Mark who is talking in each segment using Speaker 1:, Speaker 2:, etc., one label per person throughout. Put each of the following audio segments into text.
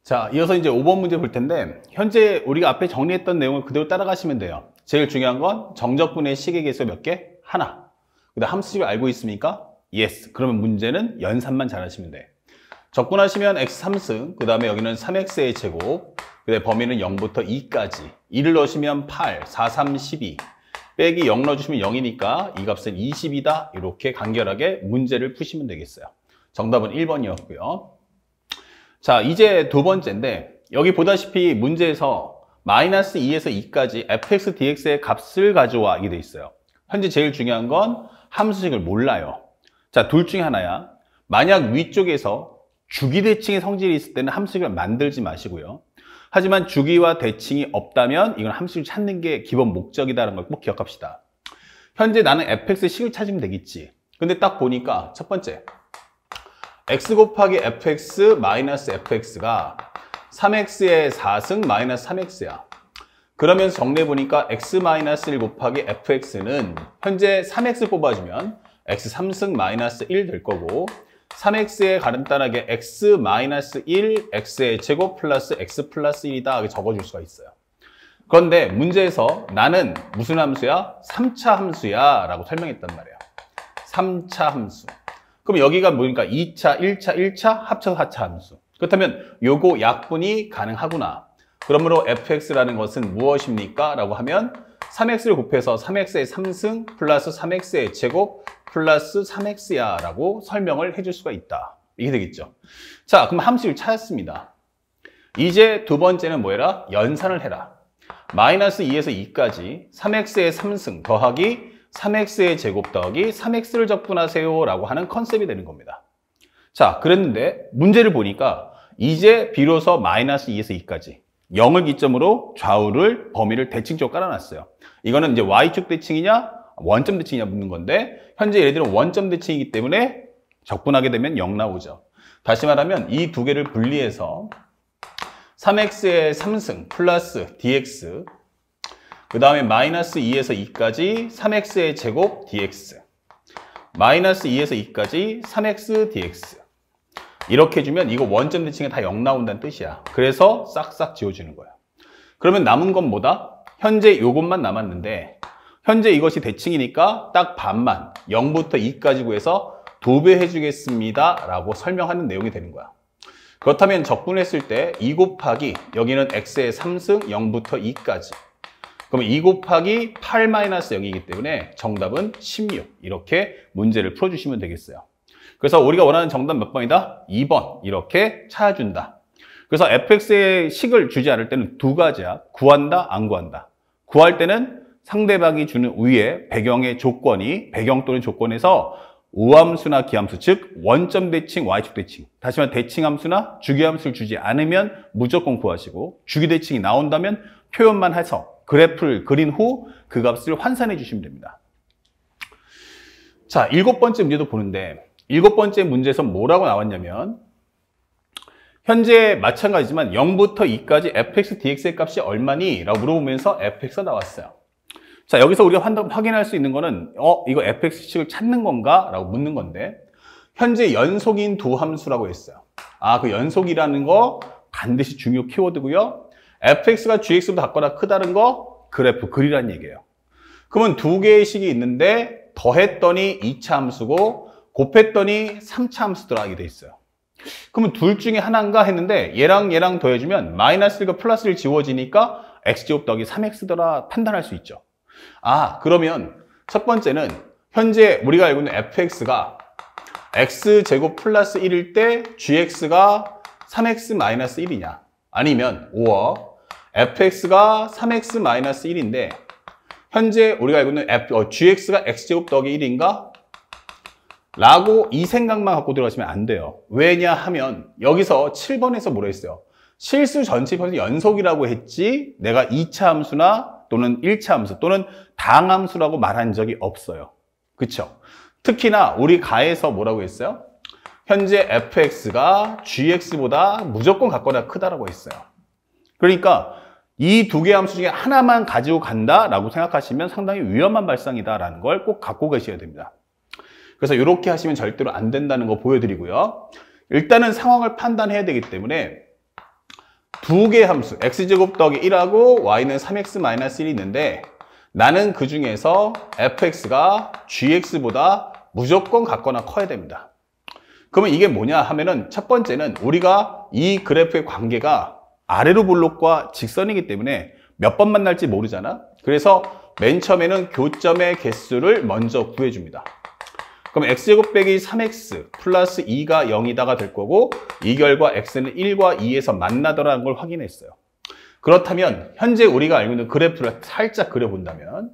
Speaker 1: 자, 이어서 이제 5번 문제 볼 텐데, 현재 우리가 앞에 정리했던 내용을 그대로 따라가시면 돼요. 제일 중요한 건 정적분의 식의 개수 몇 개? 하나. 그다음 함수식을 알고 있습니까? Yes. 그러면 문제는 연산만 잘하시면 돼. 적분하시면 x 3승, 그 다음에 여기는 3x의 제곱, 그다음에 범위는 0부터 2까지. 2를 넣으시면 8, 4, 3, 12. 빼기 0 넣어주시면 0이니까 이 값은 20이다. 이렇게 간결하게 문제를 푸시면 되겠어요. 정답은 1번이었고요. 자, 이제 두 번째인데, 여기 보다시피 문제에서 마이너스 2에서 2까지 fx, dx의 값을 가져와 이게 돼 있어요. 현재 제일 중요한 건 함수식을 몰라요. 자, 둘 중에 하나야. 만약 위쪽에서 주기 대칭의 성질이 있을 때는 함수식을 만들지 마시고요. 하지만 주기와 대칭이 없다면 이건 함수식을 찾는 게 기본 목적이다라는 걸 꼭 기억합시다. 현재 나는 fx식을 찾으면 되겠지. 근데 딱 보니까 첫 번째, x 곱하기 fx 마이너스 fx가 3x의 4승 마이너스 3x야. 그러면서 정리해보니까 x 마이너스 1 곱하기 fx는 현재 3x 뽑아주면 x 3승 마이너스 1 될 거고, 3x에 간단하게 x 마이너스 1 x의 제곱 플러스 x 플러스 1이다 이렇게 적어줄 수가 있어요. 그런데 문제에서 나는 무슨 함수야? 3차 함수야 라고 설명했단 말이야. 3차 함수. 그럼 여기가 뭐니까 2차, 1차, 1차, 합쳐서 4차 함수. 그렇다면 요거 약분이 가능하구나. 그러므로 fx라는 것은 무엇입니까? 라고 하면 3x를 곱해서 3x의 3승 플러스 3x의 제곱 플러스 3x야 라고 설명을 해줄 수가 있다. 이게 되겠죠. 자, 그럼 함수를 찾았습니다. 이제 두 번째는 뭐해라? 연산을 해라. 마이너스 2에서 2까지 3x의 3승 더하기 3x의 제곱 더하기 3x를 적분하세요 라고 하는 컨셉이 되는 겁니다. 자, 그랬는데 문제를 보니까 이제 비로소 마이너스 2에서 2까지 0을 기점으로 좌우를 범위를 대칭적으로 깔아놨어요. 이거는 이제 y축 대칭이냐 원점 대칭이냐 묻는 건데, 현재 얘네들은 원점 대칭이기 때문에 적분하게 되면 0 나오죠. 다시 말하면 이 두 개를 분리해서 3x의 3승 플러스 dx, 그 다음에 마이너스 2에서 2까지 3x의 제곱 dx, 마이너스 2에서 2까지 3x dx 이렇게 해주면 이거 원점 대칭에 다 0 나온다는 뜻이야. 그래서 싹싹 지워주는 거야. 그러면 남은 건 뭐다? 현재 요것만 남았는데, 현재 이것이 대칭이니까 딱 반만 0부터 2까지 구해서 2배 해주겠습니다 라고 설명하는 내용이 되는 거야. 그렇다면 적분했을 때 2 곱하기 여기는 x의 3승 0부터 2까지, 그러면 2 곱하기 8 마이너스 0이기 때문에 정답은 16. 이렇게 문제를 풀어주시면 되겠어요. 그래서 우리가 원하는 정답 몇 번이다? 2번. 이렇게 찾아준다. 그래서 fx의 식을 주지 않을 때는 두 가지야. 구한다, 안 구한다. 구할 때는 상대방이 주는 위에 배경의 조건이, 배경 또는 조건에서 우함수나 기함수, 즉 원점 대칭, y축 대칭. 다시 말해 대칭함수나 주기함수를 주지 않으면 무조건 구하시고, 주기 대칭이 나온다면 표현만 해서 그래프를 그린 후 그 값을 환산해 주시면 됩니다. 자, 7번째 문제도 보는데, 7번째 문제에서 뭐라고 나왔냐면, 현재 마찬가지지만 0부터 2까지 fx, dx의 값이 얼마니? 라고 물어보면서 fx가 나왔어요. 자, 여기서 우리가 확인할 수 있는 거는 이거 fx식을 찾는 건가? 라고 묻는 건데, 현재 연속인 두 함수라고 했어요. 아, 그 연속이라는 거 반드시 중요 키워드고요. fx가 gx보다 작거나 크다는 거 그래프 그리라는 얘기예요. 그러면 두 개의 식이 있는데 더했더니 2차 함수고 곱했더니 3차 함수더라 이게 돼 있어요. 그러면 둘 중에 하나인가 했는데 얘랑 얘랑 더해주면 마이너스 1과 플러스 1 지워지니까 x제곱 더하기 3x더라 판단할 수 있죠. 아, 그러면 첫 번째는 현재 우리가 알고 있는 fx가 x제곱 플러스 1일 때 gx가 3x 마이너스 1이냐, 아니면 or fx가 3x 마이너스 1인데 현재 우리가 알고 있는 gx가 x제곱 더하기 1인가? 라고 이 생각만 갖고 들어가시면 안 돼요. 왜냐하면 여기서 7번에서 뭐라 했어요? 실수 전체 편이 연속이라고 했지 내가 2차 함수나 또는 1차 함수 또는 당함수라고 말한 적이 없어요. 그쵸? 특히나 우리 가에서 뭐라고 했어요? 현재 fx가 gx보다 무조건 같거나 크다라고 했어요. 그러니까 이 두 개의 함수 중에 하나만 가지고 간다라고 생각하시면 상당히 위험한 발상이다라는 걸 꼭 갖고 계셔야 됩니다. 그래서 이렇게 하시면 절대로 안 된다는 거 보여드리고요. 일단은 상황을 판단해야 되기 때문에 두 개의 함수 x제곱 더하기 1하고 y는 3x-1이 있는데 나는 그 중에서 fx가 gx보다 무조건 같거나 커야 됩니다. 그러면 이게 뭐냐 하면은 첫 번째는 우리가 이 그래프의 관계가 아래로 볼록과 직선이기 때문에 몇 번 만날지 모르잖아. 그래서 맨 처음에는 교점의 개수를 먼저 구해줍니다. 그럼 x제곱 빼기 3x 플러스 2가 0이다가 될 거고 이 결과 x는 1과 2에서 만나더라는 걸 확인했어요. 그렇다면 현재 우리가 알고 있는 그래프를 살짝 그려본다면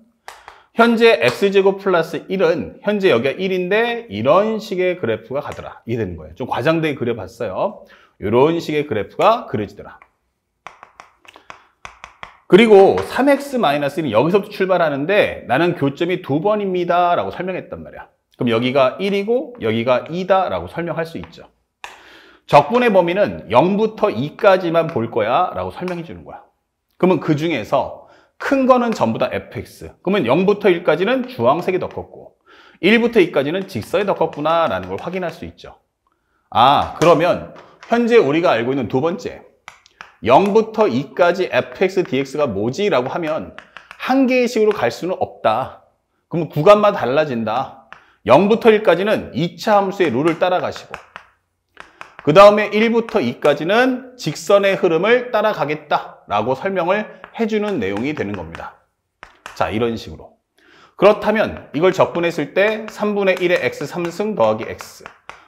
Speaker 1: 현재 x제곱 플러스 1은 현재 여기가 1인데 이런 식의 그래프가 가더라. 이게 되는 거예요. 좀 과장되게 그려봤어요. 이런 식의 그래프가 그려지더라. 그리고 3x-1은 여기서부터 출발하는데 나는 교점이 2번입니다 라고 설명했단 말이야. 그럼 여기가 1이고 여기가 2다 라고 설명할 수 있죠. 적분의 범위는 0부터 2까지만 볼 거야 라고 설명해 주는 거야. 그러면 그 중에서 큰 거는 전부 다 fx. 그러면 0부터 1까지는 주황색이 더 컸고 1부터 2까지는 직선이 더 컸구나 라는 걸 확인할 수 있죠. 아, 그러면 현재 우리가 알고 있는 두 번째 0부터 2까지 fx, dx가 뭐지? 라고 하면 한 개의 식으로 갈 수는 없다. 그러면 구간만 달라진다. 0부터 1까지는 2차 함수의 룰을 따라가시고 그 다음에 1부터 2까지는 직선의 흐름을 따라가겠다라고 설명을 해주는 내용이 되는 겁니다. 자, 이런 식으로. 그렇다면 이걸 적분했을 때 3분의 1의 x 3승 더하기 x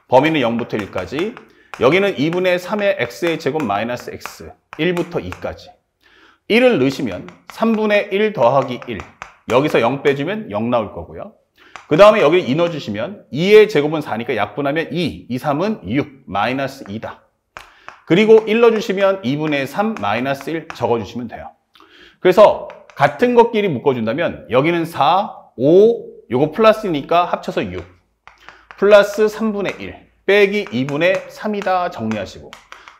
Speaker 1: 범위는 0부터 1까지 여기는 2분의 3의 x의 제곱 마이너스 x 1부터 2까지 1을 넣으시면 3분의 1 더하기 1 여기서 0 빼주면 0 나올 거고요. 그 다음에 여기 2 넣어주시면 2의 제곱은 4니까 약분하면 2, 3은 6, 마이너스 2다. 그리고 1 넣어주시면 2분의 3, 마이너스 1 적어주시면 돼요. 그래서 같은 것끼리 묶어준다면 여기는 4, 5, 요거 플러스니까 합쳐서 6, 플러스 3분의 1, 빼기 2분의 3이다 정리하시고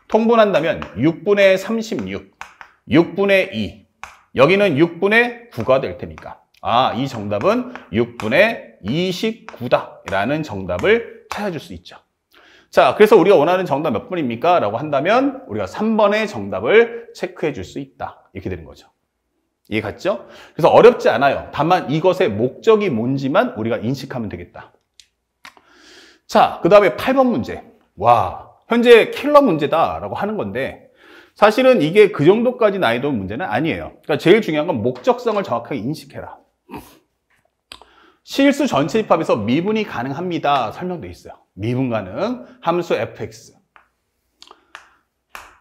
Speaker 1: 통분한다면 6분의 36, 6분의 2, 여기는 6분의 9가 될 테니까 아, 이 정답은 6분의 29다 라는 정답을 찾아줄 수 있죠. 자, 그래서 우리가 원하는 정답 몇 번입니까? 라고 한다면 우리가 3번의 정답을 체크해 줄 수 있다. 이렇게 되는 거죠. 이해 갔죠? 그래서 어렵지 않아요. 다만 이것의 목적이 뭔지만 우리가 인식하면 되겠다. 자, 그 다음에 8번 문제. 와, 현재 킬러 문제다라고 하는 건데 사실은 이게 그 정도까지 난이도 문제는 아니에요. 그러니까 제일 중요한 건 목적성을 정확하게 인식해라. 실수 전체 집합에서 미분이 가능합니다. 설명되어 있어요. 미분 가능 함수 fx.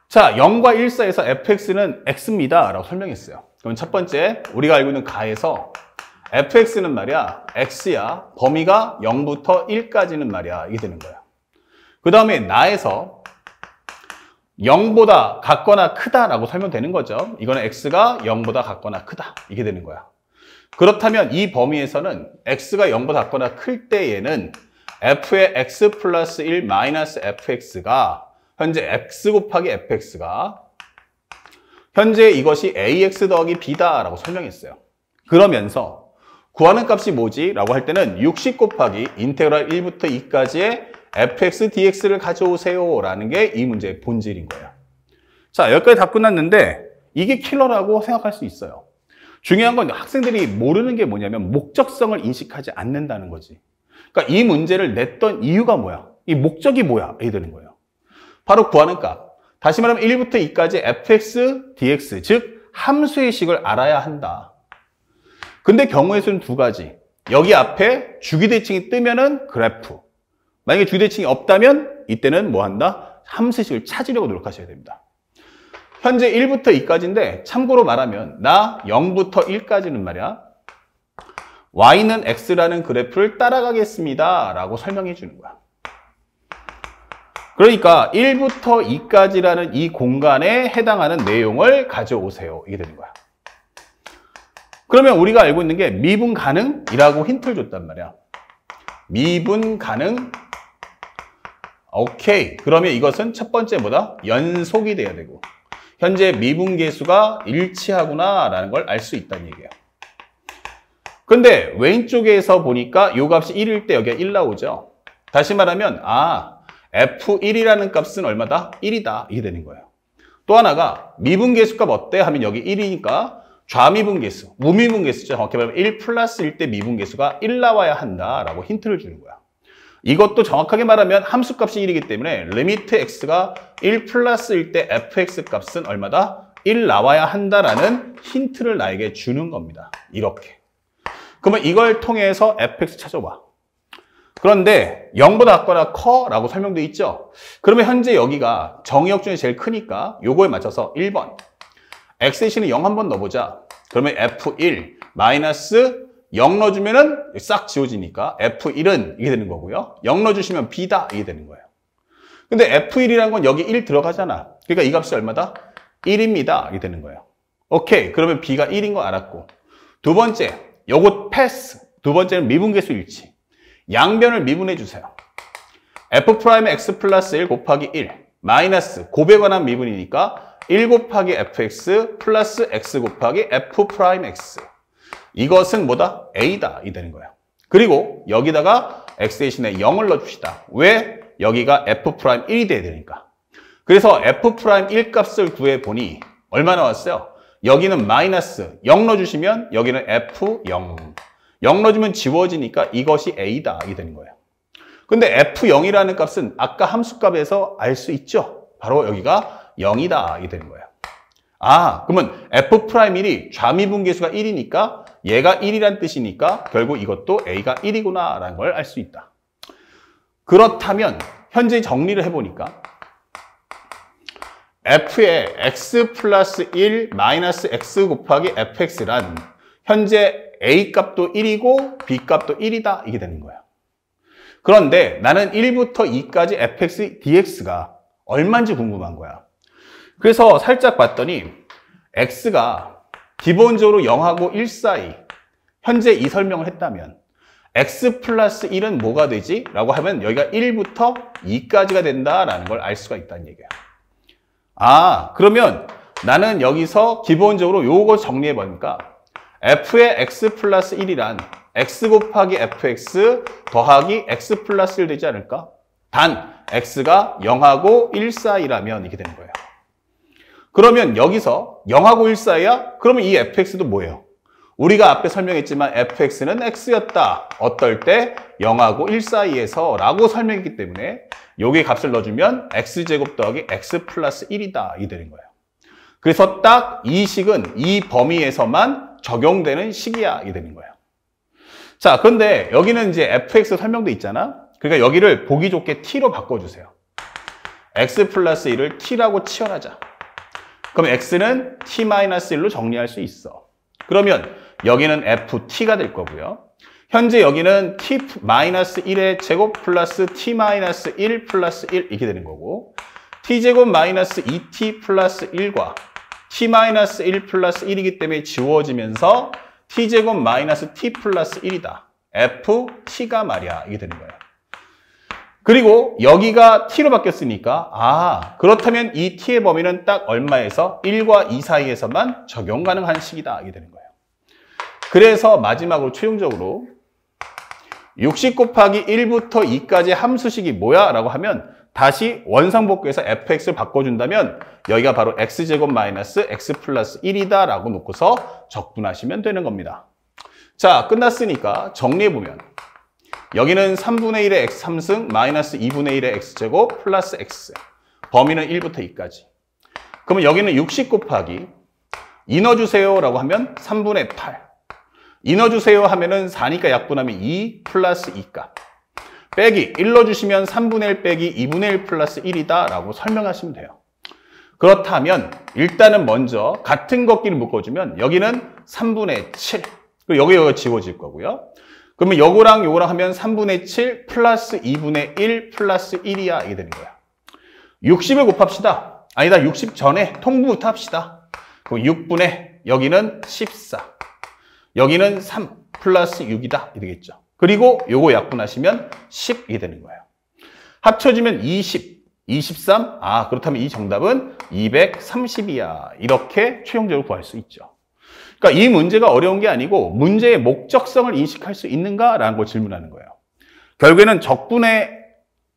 Speaker 1: 자, 0과 1 사이에서 fx는 x입니다. 라고 설명했어요. 그럼 첫 번째, 우리가 알고 있는 가에서 fx는 말이야, x야. 범위가 0부터 1까지는 말이야. 이게 되는 거야. 그 다음에 나에서 0보다 같거나 크다라고 설명되는 거죠. 이거는 x가 0보다 같거나 크다. 이게 되는 거야. 그렇다면 이 범위에서는 x가 0보다 같거나 클 때에는 f의 x 플러스 1 마이너스 fx가 현재 x 곱하기 fx가 현재 이것이 ax 더하기 b다 라고 설명했어요. 그러면서 구하는 값이 뭐지? 라고 할 때는 60 곱하기 인테그랄 1부터 2까지의 fx dx를 가져오세요 라는 게 이 문제의 본질인 거예요. 자, 여기까지 다 끝났는데 이게 킬러라고 생각할 수 있어요. 중요한 건 학생들이 모르는 게 뭐냐면 목적성을 인식하지 않는다는 거지. 그러니까 이 문제를 냈던 이유가 뭐야? 이 목적이 뭐야? 이게 되는 거예요. 바로 구하는 값. 다시 말하면 1부터 2까지 fx, dx, 즉 함수의 식을 알아야 한다. 근데 경우의 수는 두 가지. 여기 앞에 주기대칭이 뜨면은 그래프. 만약에 주기대칭이 없다면 이때는 뭐 한다? 함수식을 찾으려고 노력하셔야 됩니다. 현재 1부터 2까지인데 참고로 말하면 나 0부터 1까지는 말이야. y는 x라는 그래프를 따라가겠습니다. 라고 설명해 주는 거야. 그러니까 1부터 2까지라는 이 공간에 해당하는 내용을 가져오세요. 이게 되는 거야. 그러면 우리가 알고 있는 게 미분 가능이라고 힌트를 줬단 말이야. 미분 가능. 오케이. 그러면 이것은 첫 번째 뭐다? 연속이 돼야 되고 현재 미분 계수가 일치하구나 라는 걸 알 수 있다는 얘기예요. 근데 왼쪽에서 보니까 이 값이 1일 때 여기가 1 나오죠. 다시 말하면 아, f1이라는 값은 얼마다? 1이다. 이게 되는 거예요. 또 하나가 미분계수값 어때? 하면 여기 1이니까 좌미분계수, 우미분계수죠. 정확히 말하면 1 플러스 1 때 미분계수가 1 나와야 한다라고 힌트를 주는 거야. 이것도 정확하게 말하면 함수값이 1이기 때문에 리미트 x가 1 플러스 1 때 fx 값은 얼마다? 1 나와야 한다라는 힌트를 나에게 주는 겁니다. 이렇게. 그러면 이걸 통해서 fx 찾아봐. 그런데 0보다 작거나 커 라고 설명되어 있죠. 그러면 현재 여기가 정의역 중에 제일 크니까 요거에 맞춰서 1번 x대신에 0 한번 넣어보자. 그러면 f1 마이너스 0 넣어주면은 싹 지워지니까 f1은 이게 되는 거고요. 0 넣어주시면 b다 이게 되는 거예요. 근데 f1이라는 건 여기 1 들어가잖아. 그러니까 이 값이 얼마다? 1입니다 이게 되는 거예요. 오케이, 그러면 b가 1인 거 알았고, 두 번째 요거 패스. 두 번째는 미분계수 일치. 양변을 미분해 주세요. f'의 x 플러스 1 곱하기 1 마이너스 곱에 관한 미분이니까 1 곱하기 fx 플러스 x 곱하기 f'x. 이것은 뭐다? a다 이 되는 거예요. 그리고 여기다가 x 대신에 0을 넣어줍시다. 왜? 여기가 f'1이 돼야 되니까. 그래서 f'1 값을 구해보니 얼마 나왔어요? 여기는 마이너스 0 넣어주시면 여기는 f0. 0 넣어주면 지워지니까 이것이 a다 이 되는 거예요. 근데 f0이라는 값은 아까 함수값에서 알 수 있죠? 바로 여기가 0이다 이 되는 거예요. 아, 그러면 f'1이 좌미분계수가 1이니까 얘가 1이란 뜻이니까 결국 이것도 a가 1이구나 라는 걸 알 수 있다. 그렇다면 현재 정리를 해보니까 f의 x 플러스 1 마이너스 x 곱하기 fx란 현재 a 값도 1이고 b 값도 1이다 이게 되는 거예요. 그런데 나는 1부터 2까지 fx dx가 얼마인지 궁금한 거야. 그래서 살짝 봤더니 x가 기본적으로 0하고 1 사이 현재 이 설명을 했다면 x 플러스 1은 뭐가 되지? 라고 하면 여기가 1부터 2까지가 된다라는 걸 알 수가 있다는 얘기야. 아, 그러면 나는 여기서 기본적으로 요거 정리해 보니까 f의 x 플러스 1이란 x 곱하기 fx 더하기 x 플러스 1 되지 않을까? 단 x가 0하고 1 사이라면 이렇게 되는 거예요. 그러면 여기서 0하고 1 사이야? 그러면 이 fx도 뭐예요? 우리가 앞에 설명했지만 fx는 x였다. 어떨 때? 0하고 1 사이에서 라고 설명했기 때문에 여기 값을 넣어주면 x제곱 더하기 x 플러스 1이다. 이 되는 거예요. 그래서 딱 이 식은 이 범위에서만 적용되는 식이야. 이 되는 거예요. 자, 그런데 여기는 이제 fx 설명도 있잖아. 그러니까 여기를 보기 좋게 t로 바꿔주세요. x 플러스 1을 t라고 치환하자. 그럼 x는 t-1로 정리할 수 있어. 그러면 여기는 ft가 될 거고요. 현재 여기는 t-1의 제곱 플러스 t-1 플러스 1 이렇게 되는 거고, t제곱 마이너스 2t 플러스 1과 t-1 플러스 1이기 때문에 지워지면서 t제곱 마이너스 t 플러스 1이다. ft가 말이야. 이게 되는 거예요. 그리고 여기가 t로 바뀌었으니까 아, 그렇다면 이 t의 범위는 딱 얼마에서 1과 2 사이에서만 적용 가능한 식이다. 이게 되는 거예요. 그래서 마지막으로 최종적으로 60 곱하기 1부터 2까지 함수식이 뭐야? 라고 하면 다시 원상복구해서 fx를 바꿔준다면 여기가 바로 x제곱 마이너스 x 플러스 1이다 라고 놓고서 적분하시면 되는 겁니다. 자, 끝났으니까 정리해보면 여기는 3분의 1의 x 3승 마이너스 2분의 1의 x제곱 플러스 x 범위는 1부터 2까지. 그러면 여기는 60 곱하기 2 넣어주세요 라고 하면 3분의 8 2 넣어주세요 하면은 4니까 약분하면 2 플러스 2값 빼기 1 넣어주시면 3분의 1 빼기 2분의 1 플러스 1이다 라고 설명하시면 돼요. 그렇다면 일단은 먼저 같은 것끼리 묶어주면 여기는 3분의 7 그리고 여기가 지워질 거고요. 그러면 요거랑 요거랑 하면 3분의 7 플러스 2분의 1 플러스 1이야 이게 되는 거야. 60을 곱합시다. 아니다, 60 전에 통분부터 합시다. 그럼 6분의 여기는 14 여기는 3 플러스 6이다 이 되겠죠. 그리고 요거 약분하시면 10이 되는 거예요. 합쳐지면 20, 23. 아, 그렇다면 이 정답은 230이야. 이렇게 최종적으로 구할 수 있죠. 그러니까 이 문제가 어려운 게 아니고 문제의 목적성을 인식할 수 있는가라는 걸 질문하는 거예요. 결국에는 적분의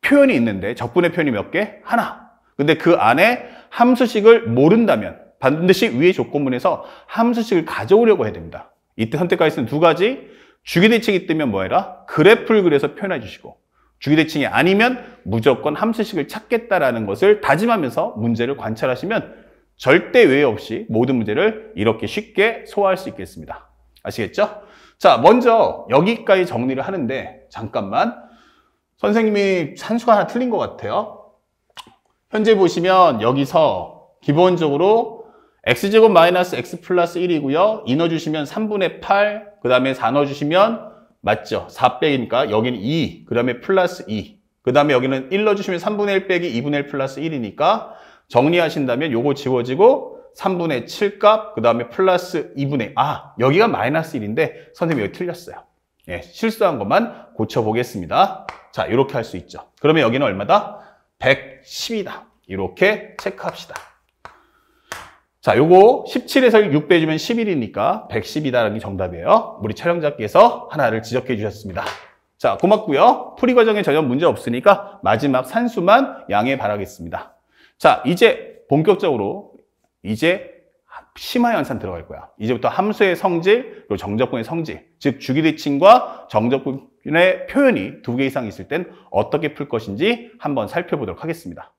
Speaker 1: 표현이 있는데 적분의 표현이 몇 개? 하나. 근데 그 안에 함수식을 모른다면 반드시 위의 조건문에서 함수식을 가져오려고 해야 됩니다. 이때 선택할 수 있는 두 가지, 주기대칭이 뜨면 뭐 해라? 그래프를 그려서 표현해 주시고, 주기대칭이 아니면 무조건 함수식을 찾겠다라는 것을 다짐하면서 문제를 관찰하시면 절대 외회 없이 모든 문제를 이렇게 쉽게 소화할 수 있겠습니다. 아시겠죠? 자, 먼저 여기까지 정리를 하는데 잠깐만, 선생님이 산수가 하나 틀린 것 같아요. 현재 보시면 여기서 기본적으로 x제곱 마이너스 x 플러스 1이고요. 2 넣어주시면 3분의 8, 그 다음에 4 넣어주시면 맞죠? 4 빼기니까 여기는 2, 그 다음에 플러스 2. 그 다음에 여기는 1 넣어주시면 3분의 1 빼기 2분의 1 플러스 1이니까 정리하신다면 요거 지워지고 3분의 7 값, 그 다음에 플러스 2분의, 여기가 마이너스 1인데 선생님이 여기 틀렸어요. 예, 실수한 것만 고쳐보겠습니다. 자, 이렇게 할 수 있죠. 그러면 여기는 얼마다? 110이다. 이렇게 체크합시다. 자, 요거 17에서 6 빼주면 11이니까 110이다라는 게 정답이에요. 우리 촬영자께서 하나를 지적해 주셨습니다. 자, 고맙고요. 풀이 과정에 전혀 문제 없으니까 마지막 산수만 양해 바라겠습니다. 자, 이제 본격적으로 이제 심화연산 들어갈 거야. 이제부터 함수의 성질, 그리고 정적분의 성질, 즉 주기대칭과 정적분의 표현이 2개 이상 있을 땐 어떻게 풀 것인지 한번 살펴보도록 하겠습니다.